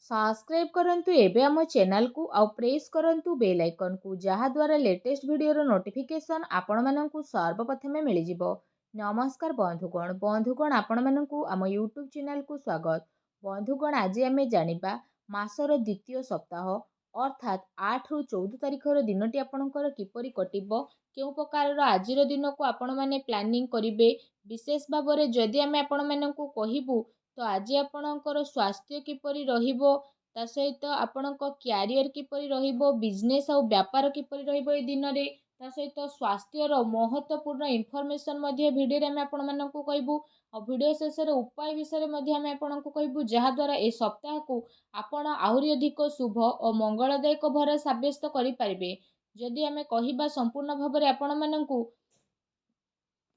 Subscribe करंतु एबे आम चैनल को आउ प्रेस करंतु बेल आइकन को जहा द्वारा लेटेस्ट वीडियो नोटिफिकेशन आपण माननकु सर्वप्रथमे मिल जिवो। नमस्कार बंधुगण आपण माननकु आम यूट्यूब चैनल को स्वागत। बंधुगण आज आमे जानिबा मासर द्वितीय सप्ताह अर्थात 8 रु 14 तारिखर दिनटी आपणकर किपरि कटिबो केउ प्रकार आजिर दिन को आपण माने प्लानिंग करिवे विशेष भाबरे जदि आमे आपण माननकु कहिबु तो आज आपणकर स्वास्थ्य किपरि रहिबो ता सहित आपणक क्यारियर किपरि रहिबो बिजनेस और व्यापार किपरि रहिबो ए दिन रे ता सहित स्वास्थ्यर महत्वपूर्ण इनफॉरमेशन मध्ये भिडियो रे आमे आपण माननकु कहबु और भिडियो शेष रे उपाय विषय मध्ये आमे आपणकु कहबु जहा द्वारा ए सप्ताह को आपण आहुरी अधिक शुभ और मंगलदायक भर साब्यस्त करि परिबे। जदि आमे कहिबा संपूर्ण भाबरे आपण माननकु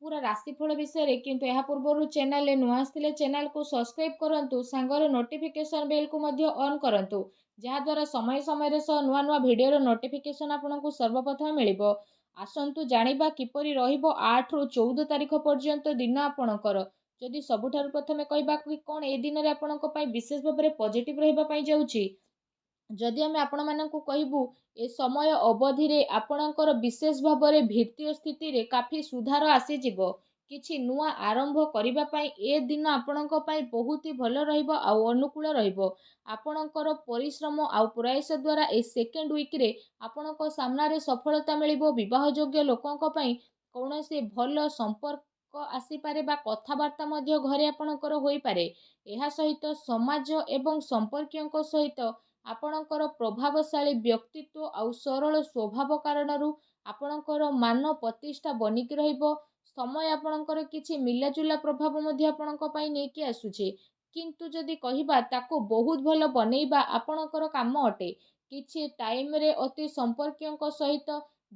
पूरा राशिफल विषय रे किंतु यह पूर्व चैनल नुआ आसथिले चैनल को सब्सक्राइब करंतु सांगर नोटिफिकेशन बेल को मध्य ऑन करंतु जहा द्वारा समय समय रे नुआ नुआ वीडियो रो नोटिफिकेशन आपनको सर्वप्रथम मिलिबो। आसंतु जानिबा किपरि रहिबो 8 रु 14 तारिख पर्यंत दिन आपणकर। जदि सबुठारु प्रथमे कहबा कि कोन ए दिन रे आपनको पई विशेष भाबरे पॉजिटिव रहिबा पई जाउची जदि आमे आपण माननकु कहबु ए समय अवधि रे आपणकर विशेष भाबरे वित्तीय स्थिति रे काफी सुधार आसी जिवो। किछि नुआ आरंभ करिबा पई ए दिन आपणक पई बहुत ही भलो रहिबो आउ अनुकूल रहिबो। आपणकर परिश्रम आउ प्रयास द्वारा ए सेकेंड वीक रे आपणक सामना रे सफलता मिलिबो। विवाह योग्य लोकंक पई कोनोसी भलो संपर्क आसी पारे बा कथाबार्ता मध्य घरे आपणकर होई पारे। एहा सहित समाज एवं संपर्कियंक सहित आपणकर प्रभावशाली व्यक्तित्व आउ सरल स्वभाव कारणरू आपणकर मान प्रतिष्ठा बनिक रहिबो। समय आपणकर किछि मिलाजुला प्रभाव मध्ये आपणक पई नेकी आसुछे किंतु जदि कहिबा ताको बहुत भलो बनेइबा आपणकर काम अटे। किछि टाइम रे अति संपर्कियंक सहित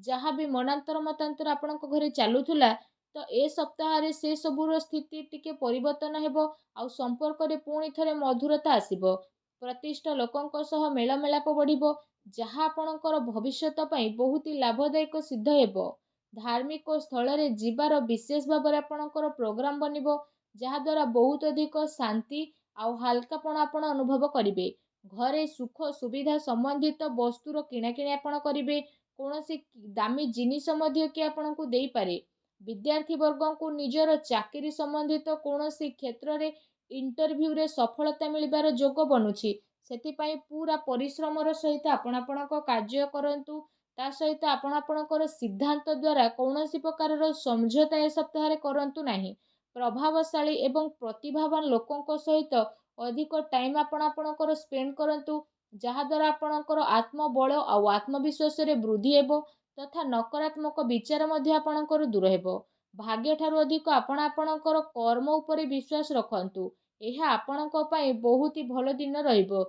जहाँ भी मनांतर मतांतर आपणक घरे चालुथुला तो ए सप्ताह रे से सबुर स्थिति टिके परिवर्तन हेबो आउ संपर्क रे पुणी थरे मधुरता आसीबो। प्रतिष्ठा लोकंक सह मेलमेलाप बढ़िबो जहाँ आपणकर भविष्यत पई बहुत ही लाभदायक सिद्ध हेबो। धार्मिक स्थल रे जीवार विशेष भाबरे आपणकर प्रोग्राम बनिबो जहाँ द्वारा बहुत अधिक शांति आउ हल्कापण आपण अनुभव करिवे। घरे सुख सुविधा संबंधित वस्तुर किणाकिणी आपण करिवे। कोनोसी दामी जिनिस मध्य कि आपणकु देई पारे। विद्यार्थी वर्गों को निजर चाकरी संबंधित कोनोसी क्षेत्र रे इंटरव्यू रे सफलता मिलिबार जोग बनुछि सेतिपाई पूरा परिश्रमर सहित आपण आपणक कार्य करंतु ता सहित आपण आपणकर सिद्धांत द्वारा कौनसी प्रकार समझौता ए सप्ताह रे करंतु नाही। प्रभावशाली एवं प्रतिभावान लोकंक सहित अधिक टाइम आपण आपणकर स्पेंड करंतु जहा द्वारा आपणकर आत्मबल आउ आत्मविश्वास रे वृद्धि हेबो तथा नकारात्मक विचार मध्ये आपणकर दूर हेबो। भाग्य ठारू अधिक आपण आपणकर कर्म उपरे विश्वास रखंतु एहा आपणक पई बहुत ही भलो दिन रहिबो।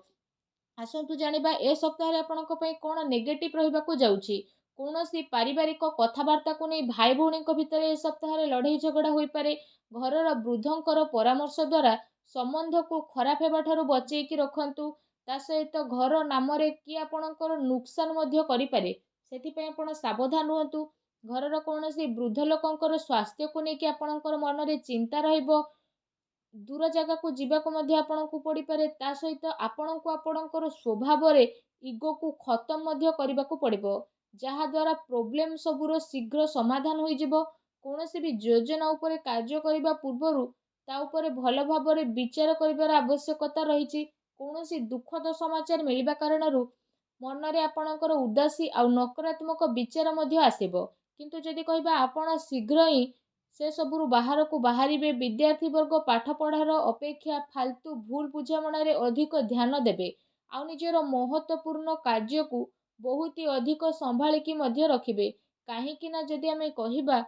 आसंतु जानिबा ए सप्ताह रे आपणक पई कोन नेगेटिव रहिबाकू जाउची। कोनोसी पारिवारिक कथाबार्ता को नै भाई भौणी भितर ए सप्ताह रे लड़ाई झगड़ा होई पारे। घरर वृद्धंकर परामर्श द्वारा संबंध को खराब हेबा ठारू बचेई कि रखंतु ता सहित घर नाम रे कि आपणकर नुकसान मध्य करि पारे सेति पई आपण सावधान रहंतु। घरर कोनोसी वृद्ध लोकंकर स्वास्थ्य को नै कि आपणकर मन रे चिंता रहिबो। दूर जगह को जीवाको मध्य आपणकु पड़ी पारे ता सहित आपणकु आपणकर स्वभाव रे इगो को खत्म मध्य करबाकू पड़िबो जहा द्वारा प्रॉब्लम सबुर शीघ्र समाधान होई जिवो। कोनोसी भी योजना उपरे कार्य करिबा पूर्वरु ता उपरे भलो भाबरे विचार करिबार आवश्यकता रहिछि। कोनोसी दुखद समाचार मिलिबा कारणरू मन रे आपणकर उदासी आउ नकारात्मक विचार मध्य आसीबो किंतु जदि कहबा आपण शीघ्र ही से सबुरु बाहर को बाहरिबे। विद्यार्थी वर्ग पाठ पढ़ार अपेक्षा फालतू भूल बुझामणा रे अधिक ध्यान देबे आउ निजर महत्वपूर्ण कार्य को बहुत ही अधिक संभाळिकी मध्य रखिबे। काहेकि ना जदि आमे कहिबा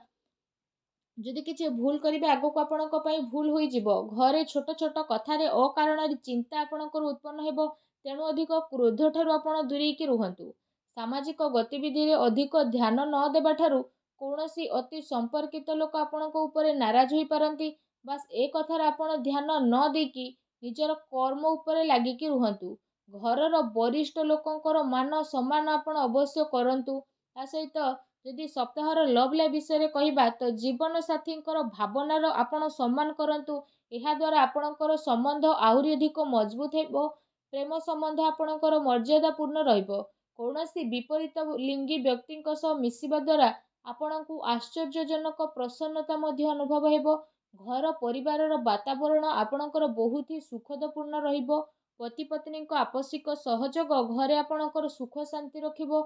जदि किछि भूल करिबे आगो को आपणक पई भूल होई जिवो। घरे छोट छोट कथा रे अकारण रे चिंता आपणकर उत्पन्न हेबो तेणु अधिक क्रोध ठारू आपण दूरेई कि रुहंतु। सामाजिक गतिविधि रे अधिक ध्यान न देबा ठारू कोनोसी अति संपर्कित लोक आपणक उपरे नाराज होई पारंती। बस ए कथार आपण ध्यान न देकी निजर कर्म उपरे लागिकी रुहंतु। घरर वरिष्ठ लोकंकर मान सम्मान आपण अवश्य करंतु। ता सहित जदि सप्ताहर लव लाइफ विषय कहिबा तो जीवन साथींकर भावनार आपण सम्मान करंतु। एहा द्वारा आपणकर संबंध आहुरी अधिक मजबूत हेबो ପ୍ରେମ ସମ୍ବନ୍ଧ ଆପଣଙ୍କର ମର୍ଯ୍ୟାଦାପୂର୍ଣ୍ଣ ରହିବ। କୌଣସି ବିପରୀତ ଲିଙ୍ଗୀ ବ୍ୟକ୍ତିଙ୍କ ସହ ମିଶିବା ଦ୍ୱାରା ଆପଣଙ୍କୁ ଆଶ୍ଚର୍ଯ୍ୟଜନକ ପ୍ରସନ୍ନତା ମଧ୍ୟ ଅନୁଭବ ହେବ। ଘର ପରିବାରର ବାତାବରଣ ଆପଣଙ୍କର ବହୁତ ହି ସୁଖଦପୂର୍ଣ୍ଣ ରହିବ। ପତି ପତ୍ନୀଙ୍କ ଆପୋଷିକ ସହଯୋଗ ଘରେ ଆପଣଙ୍କର ସୁଖ ଶାନ୍ତି ରଖିବ।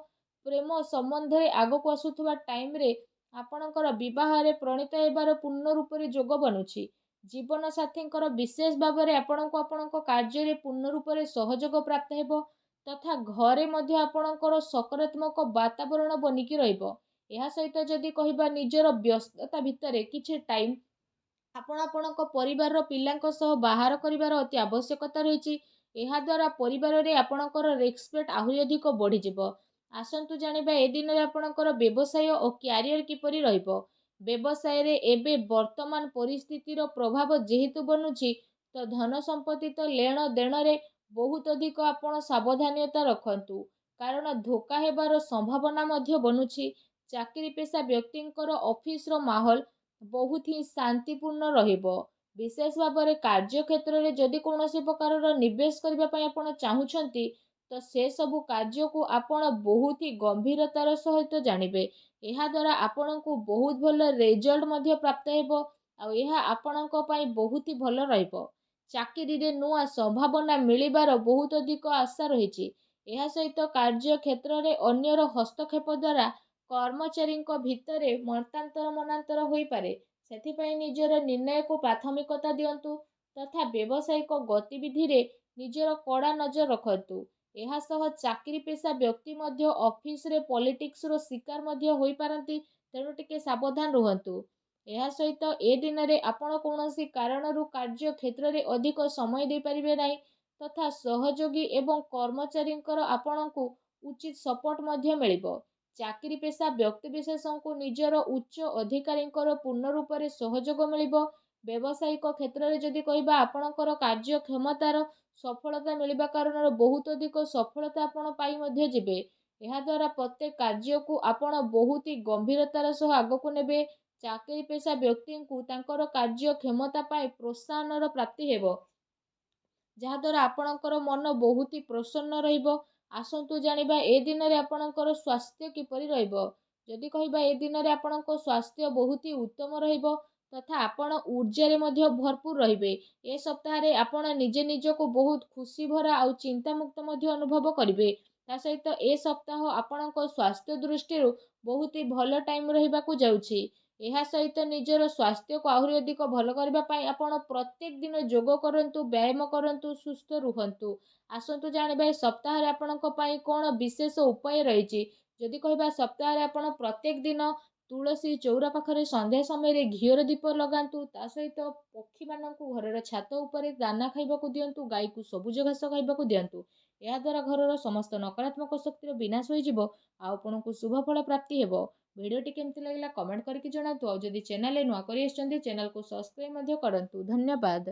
ପ୍ରେମ ସମ୍ବନ୍ଧରେ ଆଗକୁ ଆସୁଥିବା ଟାଇମ୍ରେ ଆପଣଙ୍କର ବିବାହରେ ପ୍ରଣୀତ ହେବାର ପୂର୍ଣ୍ଣ ରୂପରେ ଯୋଗ ବନୁଛି। ଜୀବନ ସାଥୀଙ୍କର ବିଶେଷ ଭାବରେ ଆପଣଙ୍କୁ ଆପଣଙ୍କ କାର୍ଯ୍ୟରେ ପୂର୍ଣ୍ଣ ରୂପରେ ସହଯୋଗ ପ୍ରାପ୍ତ ହେବ ତଥା ଘରେ ମଧ୍ୟ ଆପଣଙ୍କର ସକାରାତ୍ମକ ବାତାବରଣ ବନିକି ରହିବ। ଏହା ସହିତ ଯଦି କହିବା ନିଜର ବ୍ୟସ୍ତତା ଭିତରେ କିଛି ଟାଇମ୍ ଆପଣ ଆପଣଙ୍କ ପରିବାରର ପିଲାଙ୍କ ସହ ବାହାର କରିବାର ଅତି ଆବଶ୍ୟକତା ରହିଛି। ଏହାଦ୍ୱାରା ପରିବାରରେ ଆପଣଙ୍କର ରେସ୍ପେକ୍ଟ ଆହୁରି ଅଧିକ ବଢ଼ିଯିବ। ଆସନ୍ତୁ ଜାଣିବା ଏ ଦିନରେ ଆପଣଙ୍କର ବ୍ୟବସାୟ ଓ କ୍ୟାରିୟର କିପରି ରହିବ। ବ୍ୟବସାୟରେ ଏବେ ବର୍ତ୍ତମାନ ପରିସ୍ଥିତିର ପ୍ରଭାବ ଯେହେତୁ ବନୁଛି ତ ଧନ ସମ୍ପତ୍ତି ତ ଲେଣ ଦେଣରେ ବହୁତ ଅଧିକ ଆପଣ ସାବଧାନତା ରଖନ୍ତୁ, କାରଣ ଧୋକା ହେବାର ସମ୍ଭାବନା ମଧ୍ୟ ବନୁଛି। ଚାକିରି ପେଶା ବ୍ୟକ୍ତିଙ୍କର ଅଫିସର ମାହୋଲ ବହୁତ ହିଁ ଶାନ୍ତିପୂର୍ଣ୍ଣ ରହିବ। ବିଶେଷ ଭାବରେ କାର୍ଯ୍ୟକ୍ଷେତ୍ରରେ ଯଦି କୌଣସି ପ୍ରକାରର ନିବେଶ କରିବା ପାଇଁ ଆପଣ ଚାହୁଁଛନ୍ତି ତ ସେସବୁ କାର୍ଯ୍ୟକୁ ଆପଣ ବହୁତ ହି ଗମ୍ଭୀରତାର ସହିତ ଜାଣିବେ। ଏହାଦ୍ୱାରା ଆପଣଙ୍କୁ ବହୁତ ଭଲ ରେଜଲ୍ଟ ମଧ୍ୟ ପ୍ରାପ୍ତ ହେବ ଆଉ ଏହା ଆପଣଙ୍କ ପାଇଁ ବହୁତ ହି ଭଲ ରହିବ। ଚାକିରିରେ ନୂଆ ସମ୍ଭାବନା ମିଳିବାର ବହୁତ ଅଧିକ ଆଶା ରହିଛି। ଏହା ସହିତ କାର୍ଯ୍ୟକ୍ଷେତ୍ରରେ ଅନ୍ୟର ହସ୍ତକ୍ଷେପ ଦ୍ୱାରା କର୍ମଚାରୀଙ୍କ ଭିତରେ ମତାନ୍ତର ମନାନ୍ତର ହୋଇପାରେ। ସେଥିପାଇଁ ନିଜର ନିର୍ଣ୍ଣୟକୁ ପ୍ରାଥମିକତା ଦିଅନ୍ତୁ ତଥା ବ୍ୟବସାୟିକ ଗତିବିଧିରେ ନିଜର କଡ଼ା ନଜର ରଖନ୍ତୁ। ଏହା ସହ ଚାକିରି ପେଶା ବ୍ୟକ୍ତି ମଧ୍ୟ ଅଫିସରେ ପଲିଟିକ୍ସର ଶିକାର ମଧ୍ୟ ହୋଇପାରନ୍ତି, ତେଣୁ ଟିକେ ସାବଧାନ ରୁହନ୍ତୁ। ଏହା ସହିତ ଏ ଦିନରେ ଆପଣ କୌଣସି କାରଣରୁ କାର୍ଯ୍ୟ କ୍ଷେତ୍ରରେ ଅଧିକ ସମୟ ଦେଇପାରିବେ ନାହିଁ ତଥା ସହଯୋଗୀ ଏବଂ କର୍ମଚାରୀଙ୍କର ଆପଣଙ୍କୁ ଉଚିତ ସପୋର୍ଟ ମଧ୍ୟ ମିଳିବ। ଚାକିରି ପେଶା ବ୍ୟକ୍ତିବିଶେଷଙ୍କୁ ନିଜର ଉଚ୍ଚ ଅଧିକାରୀଙ୍କର ପୂର୍ଣ୍ଣ ରୂପରେ ସହଯୋଗ ମିଳିବ। ବ୍ୟବସାୟିକ କ୍ଷେତ୍ରରେ ଯଦି କହିବା ଆପଣଙ୍କର କାର୍ଯ୍ୟକ୍ଷମତାର ସଫଳତା ମିଳିବା କାରଣରୁ ବହୁତ ଅଧିକ ସଫଳତା ଆପଣ ପାଇ ମଧ୍ୟ ଯିବେ। ଏହାଦ୍ୱାରା ପ୍ରତ୍ୟେକ କାର୍ଯ୍ୟକୁ ଆପଣ ବହୁତ ହି ଗମ୍ଭୀରତାର ସହ ଆଗକୁ ନେବେ। ଚାକିରି ପେଶା ବ୍ୟକ୍ତିଙ୍କୁ ତାଙ୍କର କାର୍ଯ୍ୟକ୍ଷମତା ପାଇଁ ପ୍ରୋତ୍ସାହନର ପ୍ରାପ୍ତି ହେବ, ଯାହାଦ୍ୱାରା ଆପଣଙ୍କର ମନ ବହୁତ ହି ପ୍ରସନ୍ନ ରହିବ। ଆସନ୍ତୁ ଜାଣିବା ଏ ଦିନରେ ଆପଣଙ୍କର ସ୍ୱାସ୍ଥ୍ୟ କିପରି ରହିବ। ଯଦି କହିବା ଏ ଦିନରେ ଆପଣଙ୍କ ସ୍ୱାସ୍ଥ୍ୟ ବହୁତ ହି ଉତ୍ତମ ରହିବ ତଥା ଆପଣ ଊର୍ଜାରେ ମଧ୍ୟ ଭରପୁର ରହିବେ। ଏ ସପ୍ତାହରେ ଆପଣ ନିଜେ ନିଜକୁ ବହୁତ ଖୁସି ଭରା ଆଉ ଚିନ୍ତାମୁକ୍ତ ମଧ୍ୟ ଅନୁଭବ କରିବେ। ତା ସହିତ ଏ ସପ୍ତାହ ଆପଣଙ୍କ ସ୍ୱାସ୍ଥ୍ୟ ଦୃଷ୍ଟିରୁ ବହୁତ ହି ଭଲ ଟାଇମ୍ ରହିବାକୁ ଯାଉଛି। ଏହା ସହିତ ନିଜର ସ୍ୱାସ୍ଥ୍ୟକୁ ଆହୁରି ଅଧିକ ଭଲ କରିବା ପାଇଁ ଆପଣ ପ୍ରତ୍ୟେକ ଦିନ ଯୋଗ କରନ୍ତୁ, ବ୍ୟାୟାମ କରନ୍ତୁ, ସୁସ୍ଥ ରୁହନ୍ତୁ। ଆସନ୍ତୁ ଜାଣିବା ଏ ସପ୍ତାହରେ ଆପଣଙ୍କ ପାଇଁ କ'ଣ ବିଶେଷ ଉପାୟ ରହିଛି। ଯଦି କହିବା ସପ୍ତାହରେ ଆପଣ ପ୍ରତ୍ୟେକ ଦିନ ତୁଳସୀ ଚଉରା ପାଖରେ ସନ୍ଧ୍ୟା ସମୟରେ ଘିଅର ଦୀପ ଲଗାନ୍ତୁ। ତା ସହିତ ପକ୍ଷୀମାନଙ୍କୁ ଘରର ଛାତ ଉପରେ ଦାନା ଖାଇବାକୁ ଦିଅନ୍ତୁ, ଗାଈକୁ ସବୁଜ ଘାସ ଖାଇବାକୁ ଦିଅନ୍ତୁ। ଏହାଦ୍ୱାରା ଘରର ସମସ୍ତ ନକାରାତ୍ମକ ଶକ୍ତିର ବିନାଶ ହୋଇଯିବ ଆଉ ଆପଣଙ୍କୁ ଶୁଭ ଫଳ ପ୍ରାପ୍ତି ହେବ। ଭିଡ଼ିଓଟି କେମିତି ଲାଗିଲା କମେଣ୍ଟ କରିକି ଜଣାନ୍ତୁ। ଆଉ ଯଦି ଚ୍ୟାନେଲରେ ନୂଆ କରି ଆସିଛନ୍ତି ଚ୍ୟାନେଲକୁ ସବସ୍କ୍ରାଇବ୍ ମଧ୍ୟ କରନ୍ତୁ। ଧନ୍ୟବାଦ।